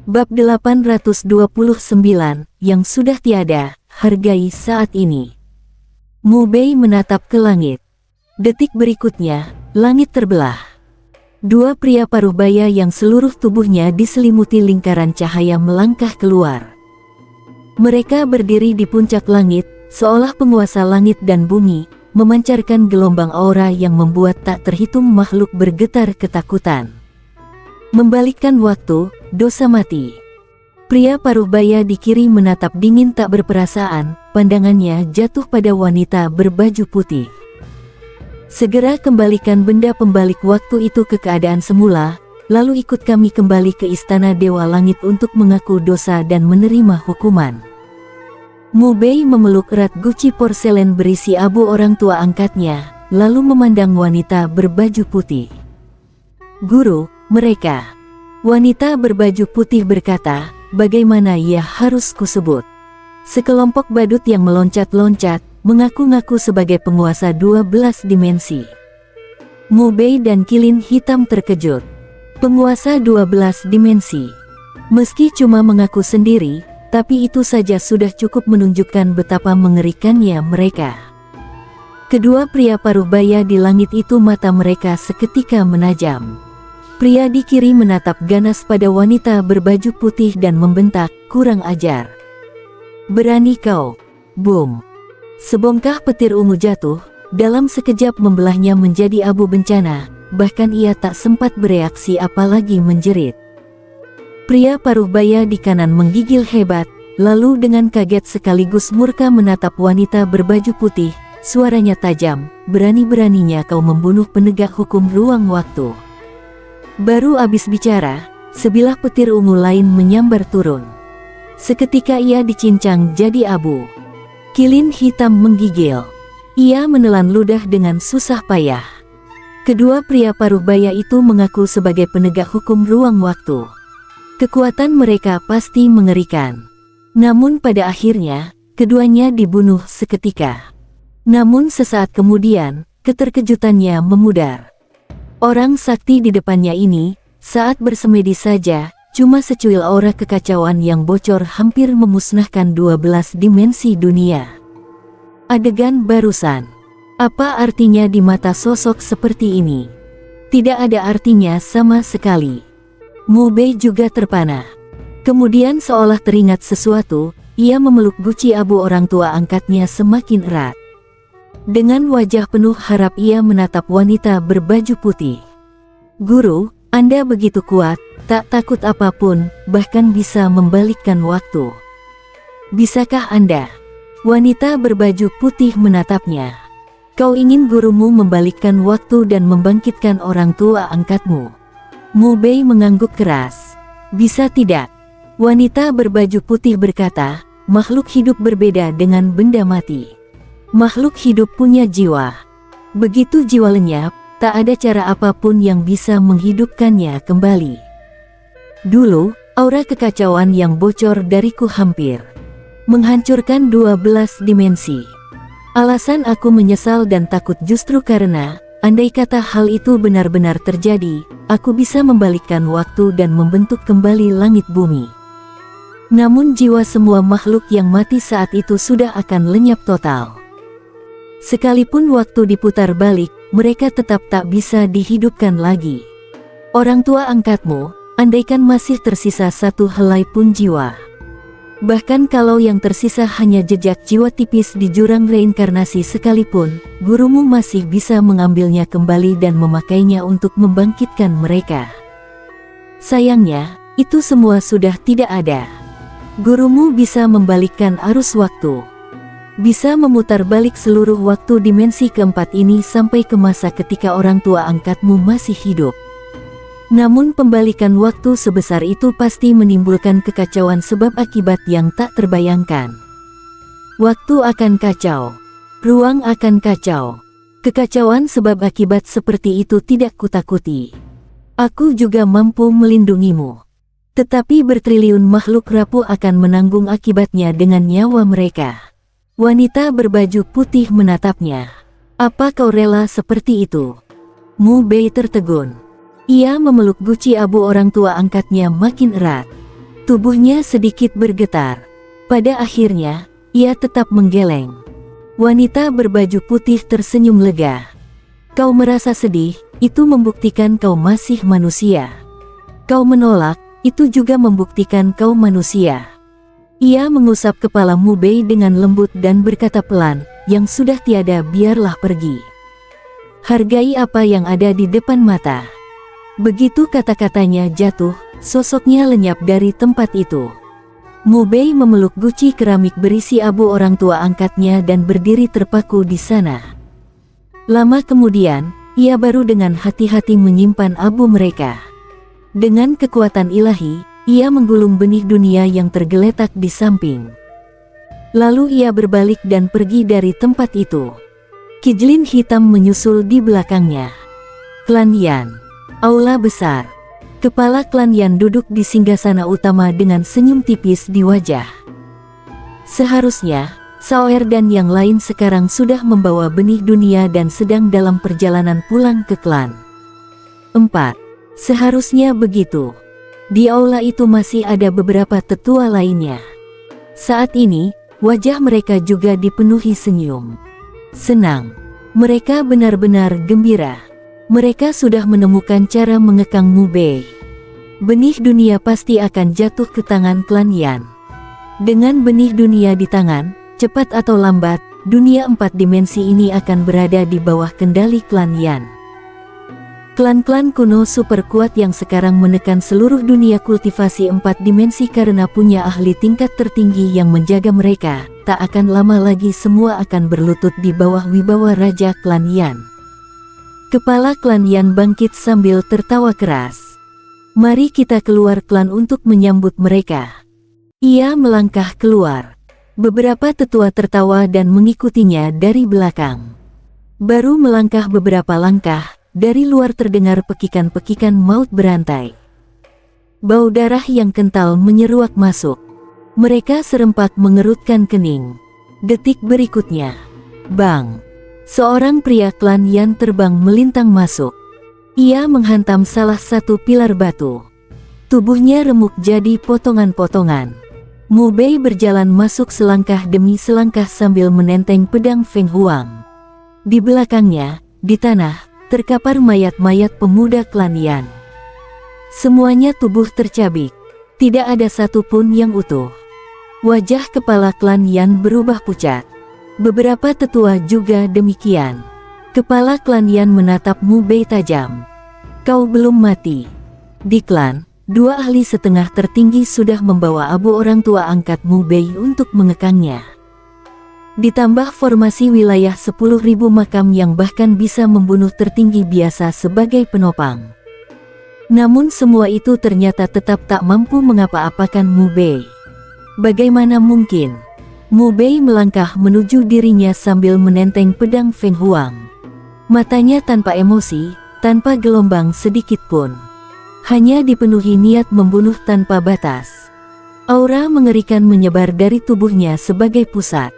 Bab 829 yang sudah tiada, hargai saat ini. Mu Bei menatap ke langit. Detik berikutnya, langit terbelah. Dua pria paruh-baya yang seluruh tubuhnya diselimuti lingkaran cahaya melangkah keluar. Mereka berdiri di puncak langit, seolah penguasa langit dan bumi, memancarkan gelombang aura yang membuat tak terhitung makhluk bergetar ketakutan. Membalikkan waktu, dosa mati. Pria paruh-baya di kiri menatap dingin tak berperasaan, pandangannya jatuh pada wanita berbaju putih. Segera kembalikan benda pembalik waktu itu ke keadaan semula, lalu ikut kami kembali ke istana Dewa Langit untuk mengaku dosa dan menerima hukuman. Mu Bei memeluk erat guci porselen berisi abu orang tua angkatnya, lalu memandang wanita berbaju putih. Guru, mereka. Wanita berbaju putih berkata, bagaimana ia harus kusebut? Sekelompok badut yang meloncat-loncat, mengaku-ngaku sebagai penguasa 12 dimensi. Mu Bei dan Kilin Hitam terkejut. Penguasa 12 dimensi. Meski cuma mengaku sendiri, tapi itu saja sudah cukup menunjukkan betapa mengerikannya mereka. Kedua pria paruh-baya di langit itu mata mereka seketika menajam. Pria di kiri menatap ganas pada wanita berbaju putih dan membentak, kurang ajar. Berani kau. Boom. Sebongkah petir ungu jatuh, dalam sekejap membelahnya menjadi abu bencana, bahkan ia tak sempat bereaksi apalagi menjerit. Pria paruh-baya di kanan menggigil hebat, lalu dengan kaget sekaligus murka menatap wanita berbaju putih, suaranya tajam, berani-beraninya kau membunuh penegak hukum ruang waktu. Baru habis bicara, sebilah petir ungu lain menyambar turun. Seketika ia dicincang jadi abu. Kilin Hitam menggigil. Ia menelan ludah dengan susah payah. Kedua pria paruh-baya itu mengaku sebagai penegak hukum ruang waktu. Kekuatan mereka pasti mengerikan. Namun pada akhirnya, keduanya dibunuh seketika. Namun sesaat kemudian, keterkejutannya memudar. Orang sakti di depannya ini, saat bersemedi saja, cuma secuil aura kekacauan yang bocor hampir memusnahkan 12 dimensi dunia. Adegan barusan. Apa artinya di mata sosok seperti ini? Tidak ada artinya sama sekali. Mu Bei juga terpana. Kemudian seolah teringat sesuatu, ia memeluk guci abu orang tua angkatnya semakin erat. Dengan wajah penuh harap ia menatap wanita berbaju putih. Guru, Anda begitu kuat, tak takut apapun, bahkan bisa membalikkan waktu. Bisakah Anda? Wanita berbaju putih menatapnya. Kau ingin gurumu membalikkan waktu dan membangkitkan orang tua angkatmu? Mu Bei mengangguk keras. Bisa tidak? Wanita berbaju putih berkata, makhluk hidup berbeda dengan benda mati. Makhluk hidup punya jiwa. Begitu jiwa lenyap, tak ada cara apapun yang bisa menghidupkannya kembali. Dulu, aura kekacauan yang bocor dariku hampir menghancurkan 12 dimensi. Alasan aku menyesal dan takut justru karena, andai kata hal itu benar-benar terjadi, aku bisa membalikkan waktu dan membentuk kembali langit bumi. Namun jiwa semua makhluk yang mati saat itu sudah akan lenyap total. Sekalipun waktu diputar balik, mereka tetap tak bisa dihidupkan lagi. Orang tua angkatmu, andaikan masih tersisa satu helai pun jiwa. Bahkan kalau yang tersisa hanya jejak jiwa tipis di jurang reinkarnasi sekalipun, gurumu masih bisa mengambilnya kembali dan memakainya untuk membangkitkan mereka. Sayangnya, itu semua sudah tidak ada. Gurumu bisa membalikkan arus waktu. Bisa memutar balik seluruh waktu dimensi keempat ini sampai ke masa ketika orang tua angkatmu masih hidup. Namun pembalikan waktu sebesar itu pasti menimbulkan kekacauan sebab akibat yang tak terbayangkan. Waktu akan kacau. Ruang akan kacau. Kekacauan sebab akibat seperti itu tidak kutakuti. Aku juga mampu melindungimu. Tetapi bertriliun makhluk rapuh akan menanggung akibatnya dengan nyawa mereka. Wanita berbaju putih menatapnya. Apa kau rela seperti itu? Mu Bei tertegun. Ia memeluk guci abu orang tua angkatnya makin erat. Tubuhnya sedikit bergetar. Pada akhirnya, ia tetap menggeleng. Wanita berbaju putih tersenyum lega. Kau merasa sedih, itu membuktikan kau masih manusia. Kau menolak, itu juga membuktikan kau manusia. Ia mengusap kepala Mu Bei dengan lembut dan berkata pelan, yang sudah tiada biarlah pergi. Hargai apa yang ada di depan mata. Begitu kata-katanya jatuh, sosoknya lenyap dari tempat itu. Mu Bei memeluk guci keramik berisi abu orang tua angkatnya dan berdiri terpaku di sana. Lama kemudian, ia baru dengan hati-hati menyimpan abu mereka. Dengan kekuatan ilahi, ia menggulung benih dunia yang tergeletak di samping. Lalu ia berbalik dan pergi dari tempat itu. Kijlin hitam menyusul di belakangnya. Klan Yan. Aula besar. Kepala klan Yan duduk di singgasana utama dengan senyum tipis di wajah. Seharusnya, Saoer dan yang lain sekarang sudah membawa benih dunia dan sedang dalam perjalanan pulang ke klan. 4. Seharusnya begitu. Di aula itu masih ada beberapa tetua lainnya. Saat ini, wajah mereka juga dipenuhi senyum. Senang. Mereka benar-benar gembira. Mereka sudah menemukan cara mengekang Mu Bei. Benih dunia pasti akan jatuh ke tangan klan Yan. Dengan benih dunia di tangan, cepat atau lambat, dunia 4 dimensi ini akan berada di bawah kendali klan Yan. Klan-klan kuno super kuat yang sekarang menekan seluruh dunia kultivasi 4 dimensi karena punya ahli tingkat tertinggi yang menjaga mereka, tak akan lama lagi semua akan berlutut di bawah wibawa Raja klan Yan. Kepala klan Yan bangkit sambil tertawa keras. Mari kita keluar klan untuk menyambut mereka. Ia melangkah keluar. Beberapa tetua tertawa dan mengikutinya dari belakang. Baru melangkah beberapa langkah, dari luar terdengar pekikan-pekikan maut berantai. Bau darah yang kental menyeruak masuk. Mereka serempak mengerutkan kening. Detik berikutnya, bang! Seorang pria klan Yan terbang melintang masuk. Ia menghantam salah satu pilar batu. Tubuhnya remuk jadi potongan-potongan. Mu Bei berjalan masuk selangkah demi selangkah sambil menenteng pedang Feng Huang. Di belakangnya, di tanah, terkapar mayat-mayat pemuda klan Yan. Semuanya tubuh tercabik. Tidak ada satupun yang utuh. Wajah kepala klan Yan berubah pucat. Beberapa tetua juga demikian. Kepala klan Yan menatap Mu Bei tajam. Kau belum mati. Di klan, 2 ahli setengah tertinggi sudah membawa abu orang tua angkat Mu Bei untuk mengekangnya. Ditambah formasi wilayah 10.000 makam yang bahkan bisa membunuh tertinggi biasa sebagai penopang. Namun semua itu ternyata tetap tak mampu mengapa-apakan Mu Bei. Bagaimana mungkin? Mu Bei melangkah menuju dirinya sambil menenteng pedang Feng Huang. Matanya tanpa emosi, tanpa gelombang sedikit pun. Hanya dipenuhi niat membunuh tanpa batas. Aura mengerikan menyebar dari tubuhnya sebagai pusat.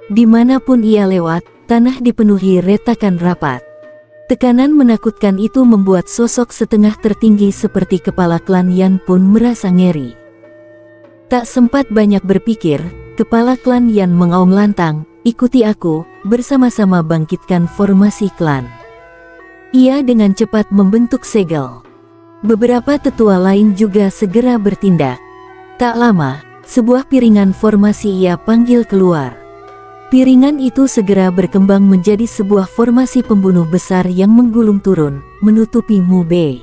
Dimanapun ia lewat, tanah dipenuhi retakan rapat. Tekanan menakutkan itu membuat sosok setengah tertinggi seperti kepala klan Yan pun merasa ngeri. Tak sempat banyak berpikir, kepala klan Yan mengaum lantang, ikuti aku, bersama-sama bangkitkan formasi klan. Ia dengan cepat membentuk segel. Beberapa tetua lain juga segera bertindak. Tak lama, sebuah piringan formasi ia panggil keluar. Piringan itu segera berkembang menjadi sebuah formasi pembunuh besar yang menggulung turun, menutupi Mu Bei.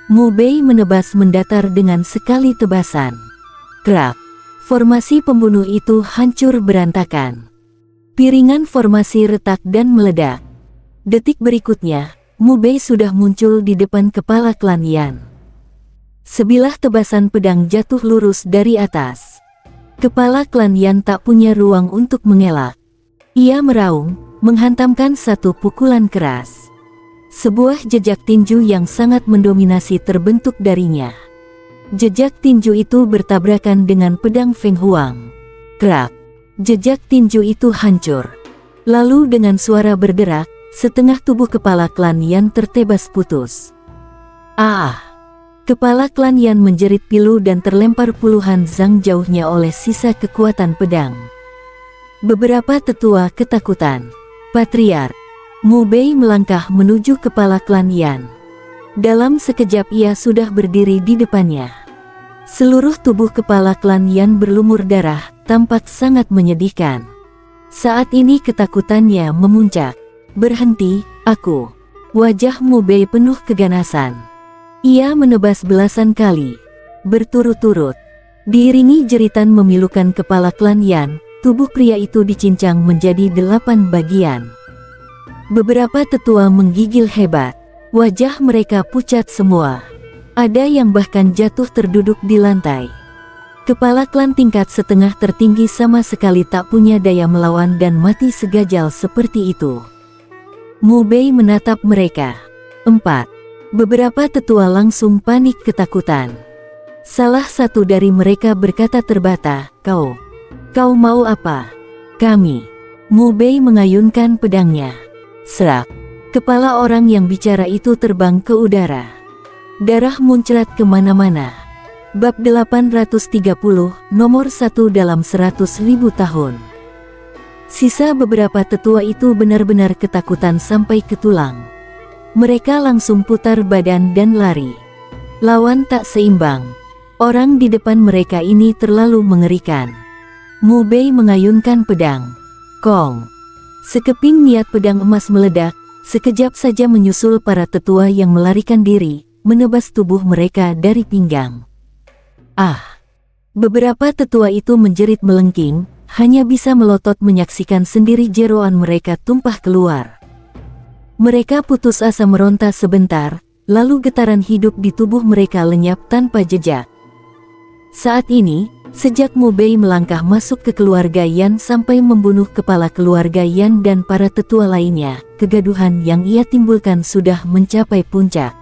Mu Bei menebas mendatar dengan sekali tebasan. Krak! Formasi pembunuh itu hancur berantakan. Piringan formasi retak dan meledak. Detik berikutnya, Mu Bei sudah muncul di depan kepala klan Yan. Sebilah tebasan pedang jatuh lurus dari atas. Kepala klan Yan tak punya ruang untuk mengelak. Ia meraung, menghantamkan satu pukulan keras. Sebuah jejak tinju yang sangat mendominasi terbentuk darinya. Jejak tinju itu bertabrakan dengan pedang Feng Huang. Krak! Jejak tinju itu hancur. Lalu dengan suara berderak, setengah tubuh kepala klan Yan tertebas putus. Ah! Kepala klan Yan menjerit pilu dan terlempar puluhan zang jauhnya oleh sisa kekuatan pedang. Beberapa tetua ketakutan. Patriark Mu Bei melangkah menuju kepala klan Yan. Dalam sekejap ia sudah berdiri di depannya. Seluruh tubuh kepala klan Yan berlumur darah, tampak sangat menyedihkan. Saat ini ketakutannya memuncak. Berhenti, aku. Wajah Mu Bei penuh keganasan. Ia menebas belasan kali, berturut-turut. Diiringi jeritan memilukan kepala klan Yan, tubuh pria itu dicincang menjadi 8 bagian. Beberapa tetua menggigil hebat. Wajah mereka pucat semua. Ada yang bahkan jatuh terduduk di lantai. Kepala klan tingkat setengah tertinggi sama sekali tak punya daya melawan dan mati segajal seperti itu. Mu Bei menatap mereka. 4. Beberapa tetua langsung panik ketakutan. Salah satu dari mereka berkata terbata, Kau mau apa? Kami. Mu Bei mengayunkan pedangnya. Serak. Kepala orang yang bicara itu terbang ke udara. Darah muncrat kemana-mana. Bab 830, nomor 1 dalam 100.000 tahun. Sisa beberapa tetua itu benar-benar ketakutan sampai ke tulang. Mereka langsung putar badan dan lari. Lawan tak seimbang. Orang di depan mereka ini terlalu mengerikan. Mu Bei mengayunkan pedang. Kong. Sekeping niat pedang emas meledak, sekejap saja menyusul para tetua yang melarikan diri, menebas tubuh mereka dari pinggang. Ah! Beberapa tetua itu menjerit melengking, hanya bisa melotot menyaksikan sendiri jeroan mereka tumpah keluar. Mereka putus asa meronta sebentar, lalu getaran hidup di tubuh mereka lenyap tanpa jejak. Saat ini, sejak Mu Bei melangkah masuk ke keluarga Yan sampai membunuh kepala keluarga Yan dan para tetua lainnya, kegaduhan yang ia timbulkan sudah mencapai puncak.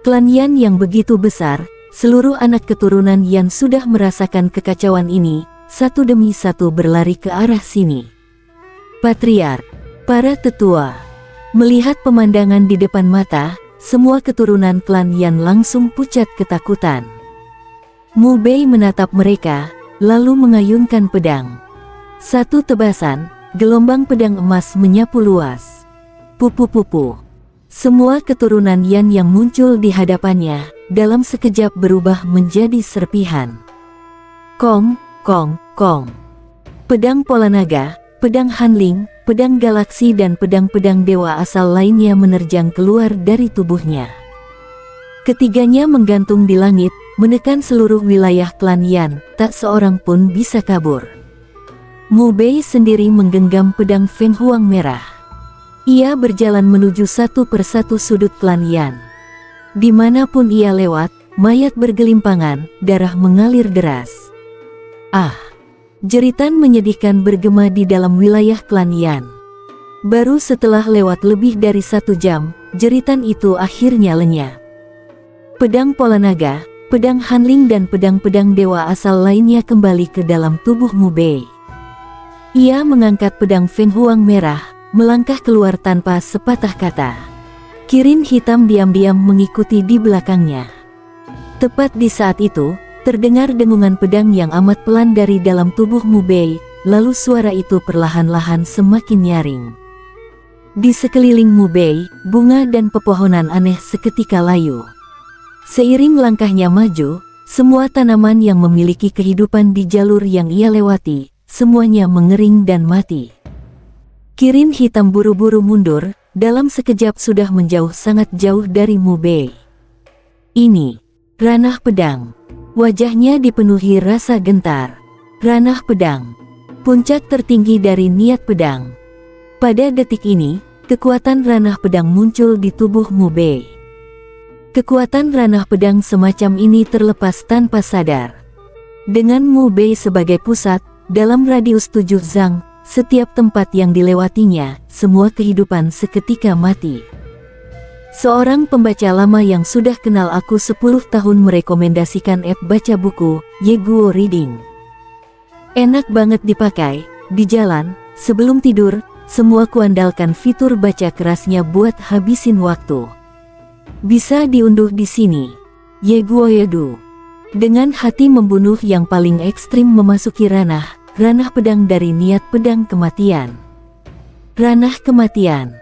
Klan Yan yang begitu besar, seluruh anak keturunan Yan sudah merasakan kekacauan ini, satu demi satu berlari ke arah sini. Patriark, para tetua, melihat pemandangan di depan mata, semua keturunan klan Yan langsung pucat ketakutan. Mu Bei menatap mereka, lalu mengayunkan pedang. Satu tebasan, gelombang pedang emas menyapu luas. Pupu-pupu. Semua keturunan Yan yang muncul di hadapannya, dalam sekejap berubah menjadi serpihan. Kong, kong, kong. Pedang pola naga, pedang Hanling, pedang galaksi dan pedang-pedang dewa asal lainnya menerjang keluar dari tubuhnya. Ketiganya menggantung di langit, menekan seluruh wilayah klan Yan, tak seorang pun bisa kabur. Mu Bei sendiri menggenggam pedang Feng Huang merah. Ia berjalan menuju satu persatu sudut klan Yan. Dimanapun ia lewat, mayat bergelimpangan, darah mengalir deras. Ah! Jeritan menyedihkan bergema di dalam wilayah klan Yan. Baru setelah lewat lebih dari 1 jam, jeritan itu akhirnya lenyap. Pedang pola naga, pedang Hanling dan pedang-pedang dewa asal lainnya kembali ke dalam tubuh Mu Bei. Ia mengangkat pedang Feng Huang merah, melangkah keluar tanpa sepatah kata. Kirin hitam diam-diam mengikuti di belakangnya. Tepat di saat itu, terdengar dengungan pedang yang amat pelan dari dalam tubuh Mu Bei, lalu suara itu perlahan-lahan semakin nyaring. Di sekeliling Mu Bei, bunga dan pepohonan aneh seketika layu. Seiring langkahnya maju, semua tanaman yang memiliki kehidupan di jalur yang ia lewati, semuanya mengering dan mati. Kirin hitam buru-buru mundur, dalam sekejap sudah menjauh sangat jauh dari Mu Bei. Ini, ranah pedang. Wajahnya dipenuhi rasa gentar. Ranah pedang. Puncak tertinggi dari niat pedang. Pada detik ini, kekuatan ranah pedang muncul di tubuh Mu Bei. Kekuatan ranah pedang semacam ini terlepas tanpa sadar. Dengan Mu Bei sebagai pusat, dalam radius 7 zang, setiap tempat yang dilewatinya, semua kehidupan seketika mati. Seorang pembaca lama yang sudah kenal aku 10 tahun merekomendasikan app baca buku, Yeguo Reading. Enak banget dipakai, di jalan, sebelum tidur, semua kuandalkan fitur baca kerasnya buat habisin waktu. Bisa diunduh di sini. Ye Guoyedu. Dengan hati membunuh yang paling ekstrim memasuki ranah pedang dari niat pedang kematian. Ranah kematian.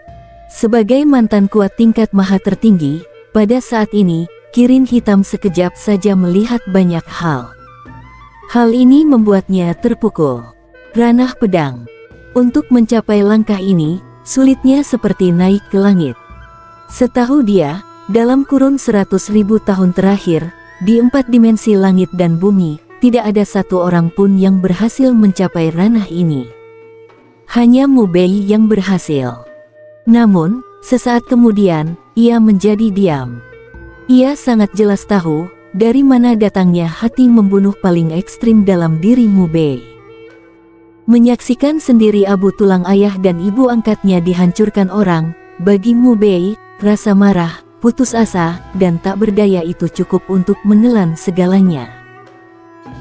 Sebagai mantan kuat tingkat maha tertinggi, pada saat ini, Kirin Hitam sekejap saja melihat banyak hal. Hal ini membuatnya terpukul. Ranah pedang. Untuk mencapai langkah ini, sulitnya seperti naik ke langit. Setahu dia, dalam kurun 100.000 tahun terakhir, di 4 dimensi langit dan bumi, tidak ada satu orang pun yang berhasil mencapai ranah ini. Hanya Mu Bei yang berhasil. Namun, sesaat kemudian, ia menjadi diam. Ia sangat jelas tahu, dari mana datangnya hati membunuh paling ekstrim dalam diri Mu Bei. Menyaksikan sendiri abu tulang ayah dan ibu angkatnya dihancurkan orang, bagi Mu Bei, rasa marah, putus asa, dan tak berdaya itu cukup untuk menelan segalanya.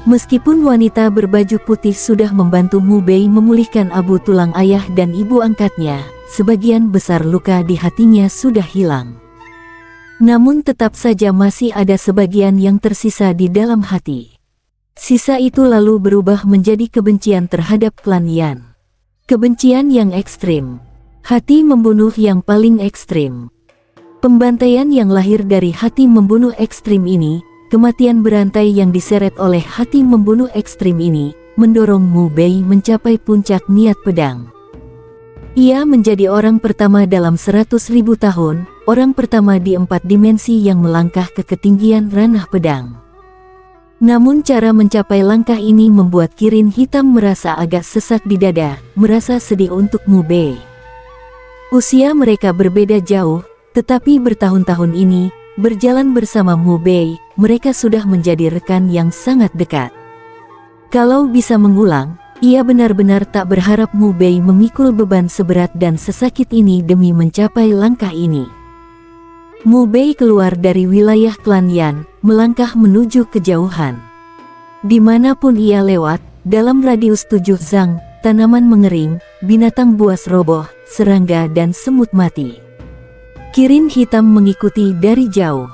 Meskipun wanita berbaju putih sudah membantu Mu Bei memulihkan abu tulang ayah dan ibu angkatnya, sebagian besar luka di hatinya sudah hilang. Namun tetap saja masih ada sebagian yang tersisa di dalam hati. Sisa itu lalu berubah menjadi kebencian terhadap klan Yan. Kebencian yang ekstrim. Hati membunuh yang paling ekstrim. Pembantaian yang lahir dari hati membunuh ekstrim ini, kematian berantai yang diseret oleh hati membunuh ekstrim ini, mendorong Mu Bei mencapai puncak niat pedang. Ia menjadi orang pertama dalam 100.000 tahun, orang pertama di 4 dimensi yang melangkah ke ketinggian ranah pedang. Namun cara mencapai langkah ini membuat Kirin Hitam merasa agak sesak di dada, merasa sedih untuk Mu Bei. Usia mereka berbeda jauh, tetapi bertahun-tahun ini, berjalan bersama Mu Bei, mereka sudah menjadi rekan yang sangat dekat. Kalau bisa mengulang, ia benar-benar tak berharap Mu Bei memikul beban seberat dan sesakit ini demi mencapai langkah ini. Mu Bei keluar dari wilayah klan Yan, melangkah menuju kejauhan. Dimanapun ia lewat, dalam radius 7 zang, tanaman mengering, binatang buas roboh, serangga dan semut mati. Kirin Hitam mengikuti dari jauh.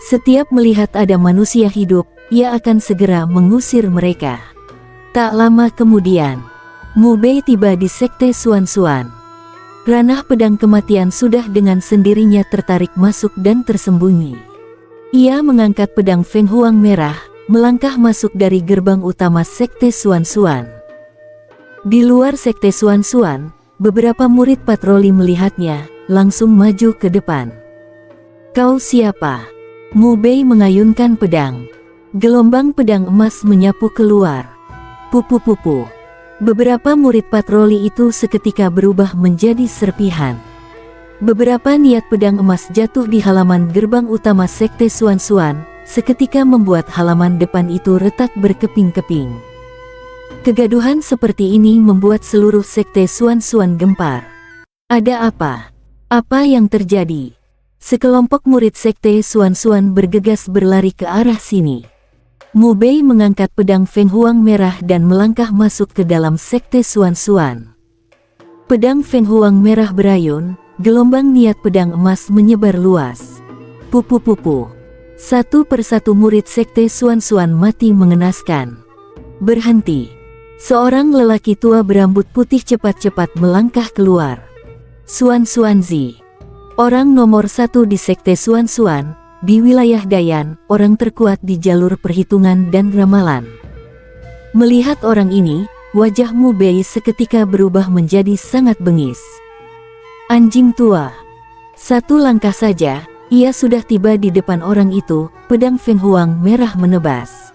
Setiap melihat ada manusia hidup, ia akan segera mengusir mereka. Tak lama kemudian, Mu Bei tiba di sekte Xuan-Xuan. Ranah pedang kematian sudah dengan sendirinya tertarik masuk dan tersembunyi. Ia mengangkat pedang Feng Huang merah, melangkah masuk dari gerbang utama sekte Xuan-Xuan. Di luar sekte Xuan-Xuan, beberapa murid patroli melihatnya, langsung maju ke depan. "Kau siapa?" Mu Bei mengayunkan pedang. Gelombang pedang emas menyapu keluar. Pupu-pupu. Beberapa murid patroli itu seketika berubah menjadi serpihan. Beberapa niat pedang emas jatuh di halaman gerbang utama sekte Xuan-Xuan, seketika membuat halaman depan itu retak berkeping-keping. Kegaduhan seperti ini membuat seluruh sekte Xuan-Xuan gempar. Ada apa? Apa yang terjadi? Sekelompok murid sekte Xuan-Xuan bergegas berlari ke arah sini. Mu Bei mengangkat pedang Feng Huang merah dan melangkah masuk ke dalam sekte Xuan-Xuan. Pedang Feng Huang merah berayun, gelombang niat pedang emas menyebar luas. Pupu-pupu. Satu persatu murid sekte Xuan-Xuan mati mengenaskan. Berhenti. Seorang lelaki tua berambut putih cepat-cepat melangkah keluar. Xuan-Xuan Zi. Orang nomor 1 di sekte Xuan-Xuan. Di wilayah Dayan, orang terkuat di jalur perhitungan dan ramalan. Melihat orang ini, wajah Mu Bei seketika berubah menjadi sangat bengis. Anjing tua. Satu langkah saja, ia sudah tiba di depan orang itu, pedang Feng Huang merah menebas.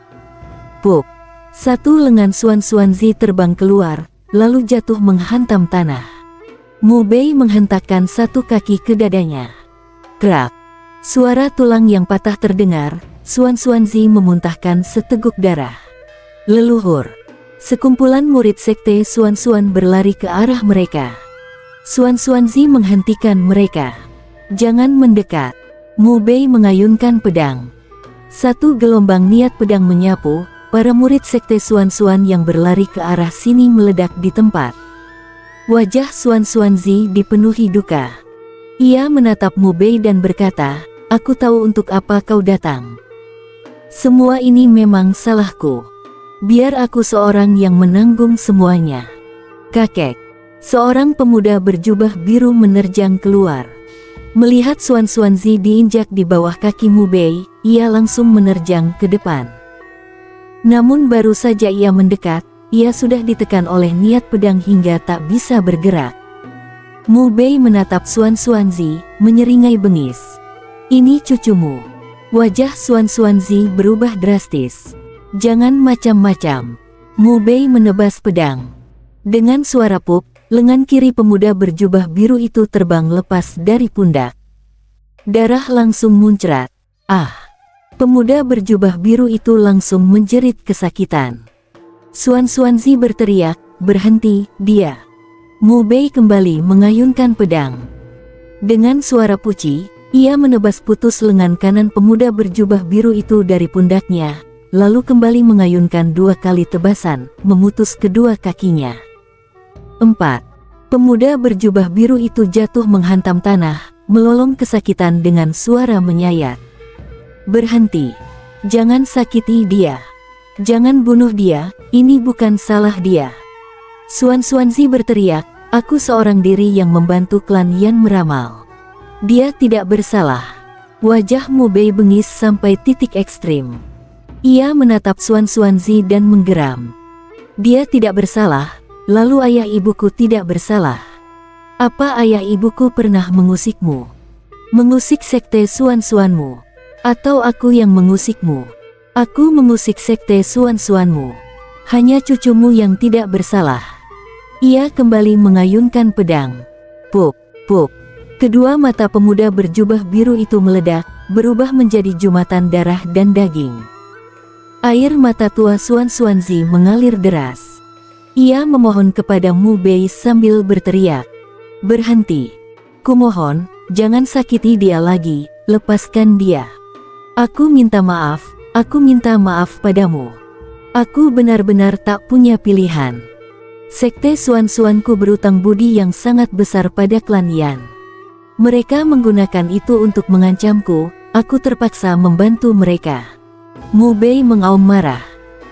Puk. Satu lengan Xuan-Xuan Zi terbang keluar, lalu jatuh menghantam tanah. Mu Bei menghentakkan satu kaki ke dadanya. Krak. Suara tulang yang patah terdengar, Xuan-Xuan Zi memuntahkan seteguk darah. Leluhur. Sekumpulan murid sekte Xuan-Xuan berlari ke arah mereka. Xuan-Xuan Zi menghentikan mereka. Jangan mendekat. Mu Bei mengayunkan pedang. Satu gelombang niat pedang menyapu, para murid sekte Xuan-Xuan yang berlari ke arah sini meledak di tempat. Wajah Xuan-Xuan Zi dipenuhi duka. Ia menatap Mu Bei dan berkata, "Aku tahu untuk apa kau datang." Semua ini memang salahku. Biar aku seorang yang menanggung semuanya. Kakek. Seorang pemuda berjubah biru menerjang keluar. Melihat Xuan Xuanzi diinjak di bawah kaki Mu Bei, ia langsung menerjang ke depan. Namun baru saja ia mendekat, ia sudah ditekan oleh niat pedang hingga tak bisa bergerak. Mu Bei menatap Xuan Xuanzi, menyeringai bengis. Ini cucumu. Wajah Xuan Xuanzi berubah drastis. Jangan macam-macam. Mu Bei menebas pedang. Dengan suara puk, lengan kiri pemuda berjubah biru itu terbang lepas dari pundak. Darah langsung muncrat. Ah! Pemuda berjubah biru itu langsung menjerit kesakitan. Xuan Xuanzi berteriak, "Berhenti, dia!" Mu Bei kembali mengayunkan pedang. Dengan suara puci, ia menebas putus lengan kanan pemuda berjubah biru itu dari pundaknya, lalu kembali mengayunkan 2 kali tebasan, memutus kedua kakinya. 4. Pemuda berjubah biru itu jatuh menghantam tanah, melolong kesakitan dengan suara menyayat. "Berhenti. Jangan sakiti dia. Jangan bunuh dia, ini bukan salah dia." Xuan Xuanzi berteriak, "Aku seorang diri yang membantu klan Yan meramal. Dia tidak bersalah." Wajah Mu Bei bengis sampai titik ekstrim. Ia menatap Xuan Xuanzi dan menggeram. "Dia tidak bersalah. Lalu ayah ibuku tidak bersalah. Apa ayah ibuku pernah mengusikmu? Mengusik sekte Xuan Xuanmu? Atau aku yang mengusikmu?" "Aku mengusik sekte Xuan Xuanmu. Hanya cucumu yang tidak bersalah." Ia kembali mengayunkan pedang. Puk, puk. Kedua mata pemuda berjubah biru itu meledak, berubah menjadi jumatan darah dan daging. Air mata tua Xuan Xuanzi mengalir deras. Ia memohon kepada Mu Bei sambil berteriak, "Berhenti. Kumohon, jangan sakiti dia lagi, lepaskan dia. Aku minta maaf padamu. Aku benar-benar tak punya pilihan. Sekte Xuan Xuanku berutang budi yang sangat besar pada klan Yan. Mereka menggunakan itu untuk mengancamku, aku terpaksa membantu mereka." Mu Bei mengaum marah.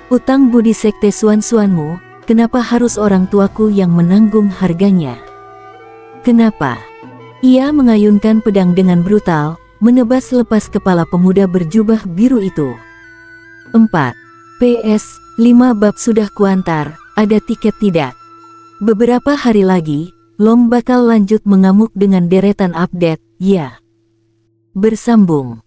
"Utang budi sekte Xuan Xuanmu, kenapa harus orang tuaku yang menanggung harganya? Kenapa?" Ia mengayunkan pedang dengan brutal, menebas lepas kepala pemuda berjubah biru itu. 4. PS, 5 bab sudah kuantar, ada tiket tidak? Beberapa hari lagi, Long bakal lanjut mengamuk dengan deretan update, ya. Bersambung.